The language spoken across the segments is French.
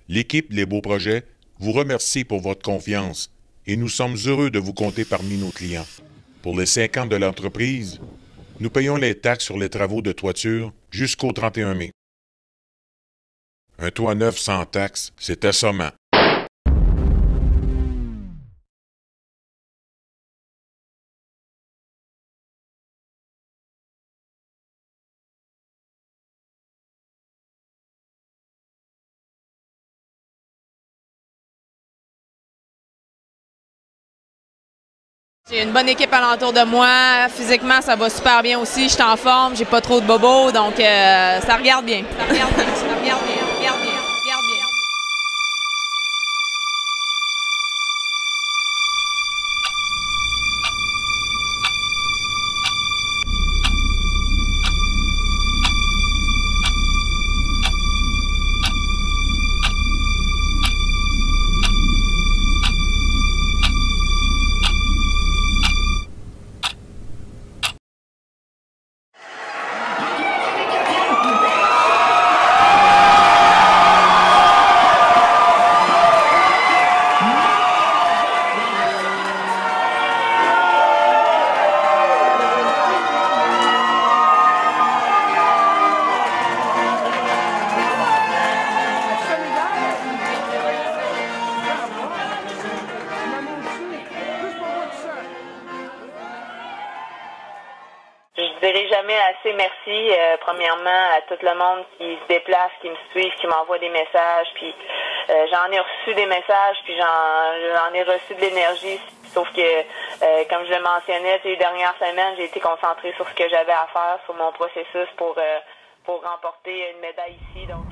l'équipe Les Beaux Projets vous remercie pour votre confiance et nous sommes heureux de vous compter parmi nos clients. Pour les 5 ans de l'entreprise, nous payons les taxes sur les travaux de toiture jusqu'au 31 mai. Un toit neuf sans taxes, c'est assommant. J'ai une bonne équipe alentour de moi. Physiquement, ça va super bien aussi. Je suis en forme, j'ai pas trop de bobos, donc ça regarde bien. Ça regarde bien, ça regarde bien, regarde bien, regarde bien. Je dirai jamais assez merci, premièrement, à tout le monde qui se déplace, qui me suit, qui m'envoie des messages. Puis j'en ai reçu des messages, puis j'en ai reçu de l'énergie. Sauf que, comme je le mentionnais, ces dernières semaines, j'ai été concentrée sur ce que j'avais à faire, sur mon processus pour remporter une médaille ici. Donc,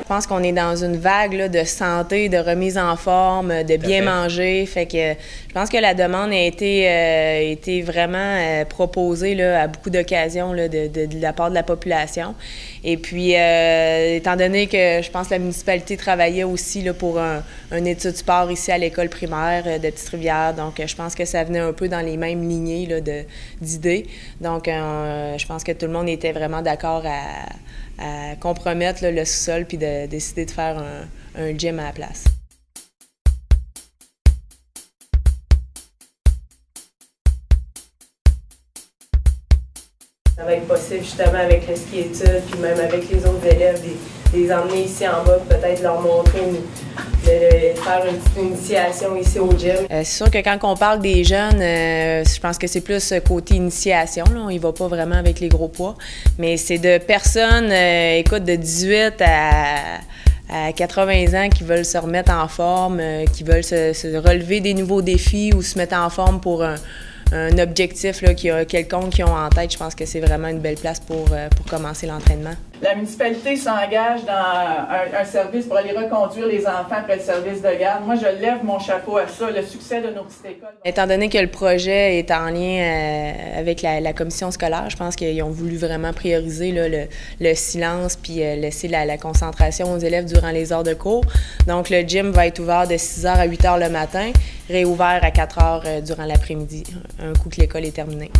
Je pense qu'on est dans une vague là, de santé, de remise en forme, de bien manger. Fait que je pense que la demande a été vraiment proposée là, à beaucoup d'occasions de la part de la population. Et puis, étant donné que je pense que la municipalité travaillait aussi là, pour une étude sport ici à l'école primaire de Petite-Rivière, donc je pense que ça venait un peu dans les mêmes lignées là, d'idées. Donc, je pense que tout le monde était vraiment d'accord à compromettre là, le sous-sol puis de décider de faire un gym à la place. Ça va être possible justement avec le ski études puis même avec les autres élèves, les emmener ici en bas, peut-être leur montrer, faire une petite initiation ici au gym. C'est sûr que quand on parle des jeunes, je pense que c'est plus côté initiation, là, on y va pas vraiment avec les gros poids, mais c'est de personnes, écoute, de 18 à 80 ans qui veulent se remettre en forme, qui veulent se relever des nouveaux défis ou se mettre en forme pour un objectif là, quelconque qu'ils ont en tête. Je pense que c'est vraiment une belle place pour commencer l'entraînement. La municipalité s'engage dans un service pour aller reconduire les enfants après le service de garde. Moi, je lève mon chapeau à ça, le succès de nos petites écoles. Étant donné que le projet est en lien avec la commission scolaire, je pense qu'ils ont voulu vraiment prioriser là, le silence puis laisser la concentration aux élèves durant les heures de cours. Donc, le gym va être ouvert de 6h à 8h le matin, réouvert à 4h durant l'après-midi, un coup que l'école est terminée.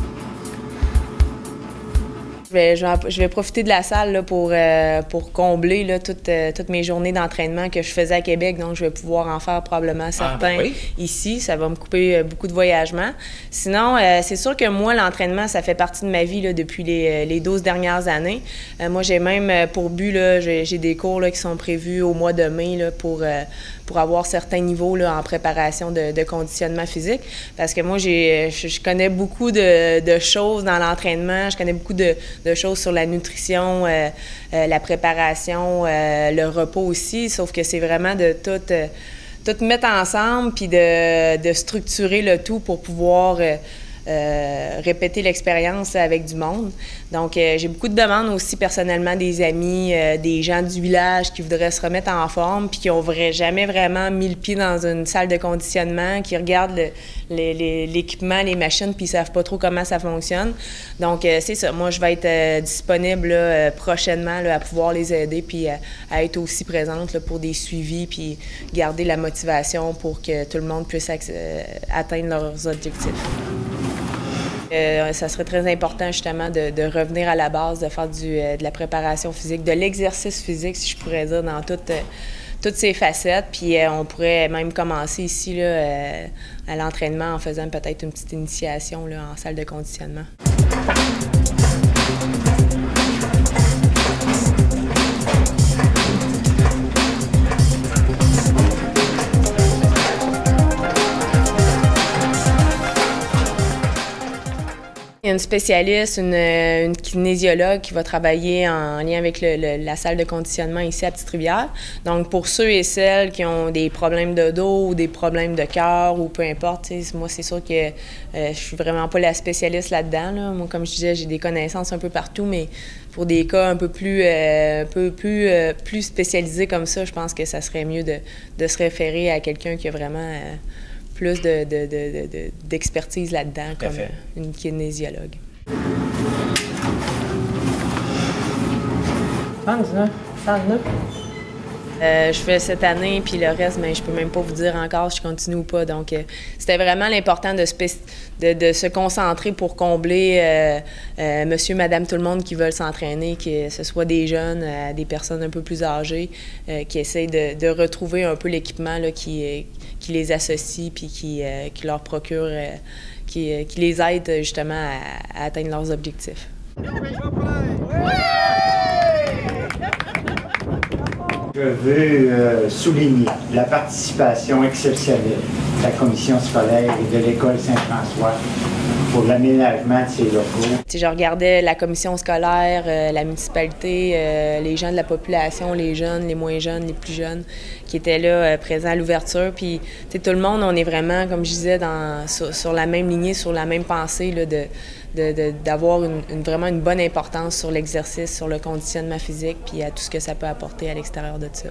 Je vais profiter de la salle là, pour combler là, toutes mes journées d'entraînement que je faisais à Québec. Donc, je vais pouvoir en faire probablement certains ici. Ça va me couper beaucoup de voyagement. Sinon, c'est sûr que moi, l'entraînement, ça fait partie de ma vie là, depuis les 12 dernières années. Moi, j'ai même pour but, là, j'ai des cours là, qui sont prévus au mois de mai là, pour avoir certains niveaux là, en préparation de conditionnement physique. Parce que moi, je connais beaucoup de choses dans l'entraînement. Je connais beaucoup de choses sur la nutrition, la préparation, le repos aussi. Sauf que c'est vraiment de tout mettre ensemble puis de structurer le tout pour pouvoir répéter l'expérience avec du monde. Donc, j'ai beaucoup de demandes aussi personnellement des amis, des gens du village qui voudraient se remettre en forme puis qui n'ont jamais vraiment mis le pied dans une salle de conditionnement, qui regardent l'équipement, les machines puis ils ne savent pas trop comment ça fonctionne. Donc, c'est ça. Moi, je vais être disponible là, prochainement là, à pouvoir les aider puis à être aussi présente là, pour des suivis puis garder la motivation pour que tout le monde puisse atteindre leurs objectifs. Ça serait très important justement de revenir à la base, de faire de la préparation physique, de l'exercice physique, si je pourrais dire, dans toutes ces facettes. Puis on pourrait même commencer ici là, à l'entraînement en faisant peut-être une petite initiation là, en salle de conditionnement. Il y a une spécialiste, une kinésiologue qui va travailler en lien avec la salle de conditionnement ici à Petite-Rivière. Donc, pour ceux et celles qui ont des problèmes de dos ou des problèmes de cœur ou peu importe, moi, c'est sûr que je suis vraiment pas la spécialiste là-dedans. Là. Moi, comme je disais, j'ai des connaissances un peu partout, mais pour des cas un peu plus spécialisés comme ça, je pense que ça serait mieux de se référer à quelqu'un qui a vraiment plus d'expertise là-dedans, comme une kinésiologue. Je fais cette année, puis le reste, je peux même pas vous dire encore si je continue ou pas. Donc, c'était vraiment l'important de se concentrer pour combler monsieur, madame, tout le monde qui veulent s'entraîner, que ce soit des jeunes, des personnes un peu plus âgées, qui essayent de retrouver un peu l'équipement là, qui les associe puis qui leur procure, qui les aide justement à atteindre leurs objectifs. Je veux souligner la participation exceptionnelle de la commission scolaire et de l'école Saint-François pour l'aménagement de ces locaux. Je regardais la commission scolaire, la municipalité, les gens de la population, les jeunes, les moins jeunes, les plus jeunes, qui étaient là présents à l'ouverture. Puis tout le monde, on est vraiment, comme je disais, sur la même lignée, sur la même pensée là, d'avoir vraiment une bonne importance sur l'exercice, sur le conditionnement physique, puis à tout ce que ça peut apporter à l'extérieur de ça.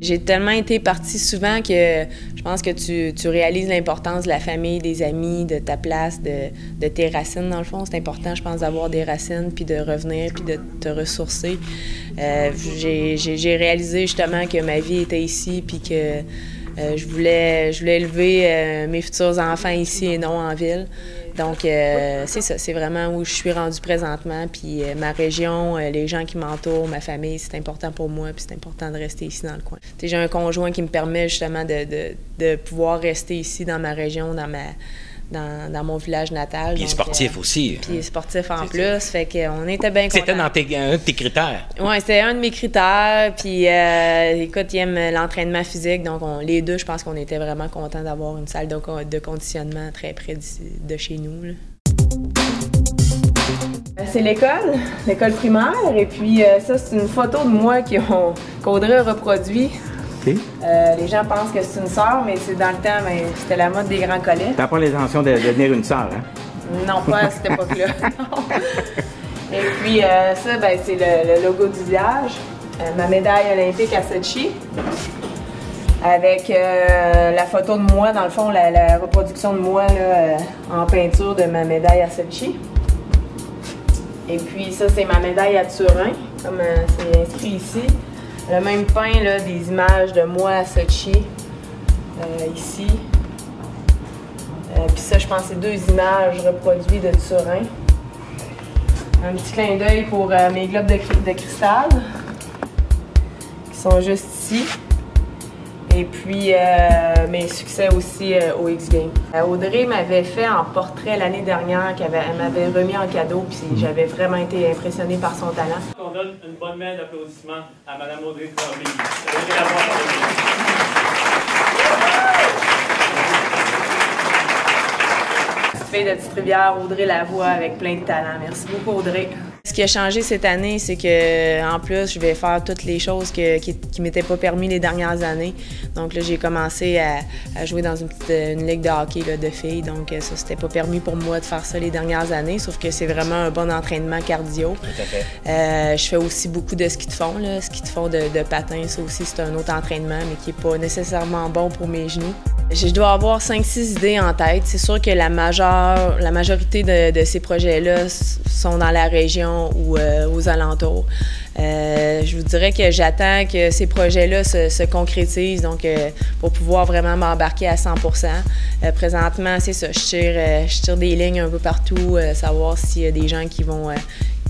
J'ai tellement été partie souvent que je pense que tu réalises l'importance de la famille, des amis, de ta place, de tes racines dans le fond. C'est important, je pense, d'avoir des racines, puis de revenir, puis de te ressourcer. J'ai réalisé justement que ma vie était ici, puis que je voulais élever mes futurs enfants ici et non en ville. Donc, c'est ça, c'est vraiment où je suis rendue présentement. Puis ma région, les gens qui m'entourent, ma famille, c'est important pour moi, puis c'est important de rester ici dans le coin. J'ai un conjoint qui me permet justement de pouvoir rester ici dans ma région, dans mon village natal. Puis il est sportif aussi. Puis il est sportif en plus, fait qu'on était bien contents. C'était un de tes critères? Oui, c'était un de mes critères. Puis écoute, il aime l'entraînement physique, donc les deux, je pense qu'on était vraiment contents d'avoir une salle de conditionnement très près de chez nous. Là. C'est l'école primaire, et puis ça, c'est une photo de moi qu'Audrey a reproduit. Okay. Les gens pensent que c'est une sœur, mais c'est dans le temps, c'était la mode des grands collets. T'as pas l'intention de devenir une sœur, hein? Non, pas à cette époque-là. Et puis ça, c'est le logo du village, ma médaille olympique à Sochi, avec la photo de moi, dans le fond, la reproduction de moi là, en peinture de ma médaille à Sochi. Et puis ça, c'est ma médaille à Turin, comme c'est inscrit ici. Le même peint là, des images de moi à Sochi, ici. Puis ça, je pense que c'est 2 images reproduites de Turin. Un petit clin d'œil pour mes globes de cristal, qui sont juste ici. Et puis mes succès aussi au X-Games. Audrey m'avait fait un portrait l'année dernière qu'elle m'avait remis en cadeau, puis j'avais vraiment été impressionnée par son talent. On donne une bonne main d'applaudissements à Mme Audrey Corby. Fille de Petite-Rivière, Audrey Lavoie, avec plein de talent. Merci beaucoup, Audrey. Ce qui a changé cette année, c'est que en plus, je vais faire toutes les choses qui m'étaient pas permis les dernières années. Donc là, j'ai commencé à jouer dans une ligue de hockey là, de filles. Donc ça, c'était pas permis pour moi de faire ça les dernières années, sauf que c'est vraiment un bon entraînement cardio. Tout à fait. Je fais aussi beaucoup de ski de fond. Là. Ski de fond de patin, ça aussi, c'est un autre entraînement, mais qui est pas nécessairement bon pour mes genoux. Je dois avoir 5-6 idées en tête. C'est sûr que la majorité de ces projets-là sont dans la région ou aux alentours. Je vous dirais que j'attends que ces projets-là se concrétisent, donc pour pouvoir vraiment m'embarquer à 100%. Présentement, c'est ça, je tire des lignes un peu partout, savoir s'il y a des gens qui vont...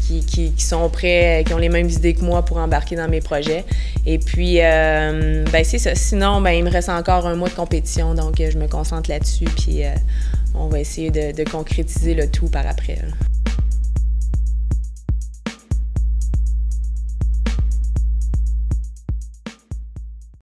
qui sont prêts, qui ont les mêmes idées que moi pour embarquer dans mes projets. Et puis, ben c'est ça. Sinon, ben, il me reste encore 1 mois de compétition, donc je me concentre là-dessus, puis on va essayer de concrétiser le tout par après. Là.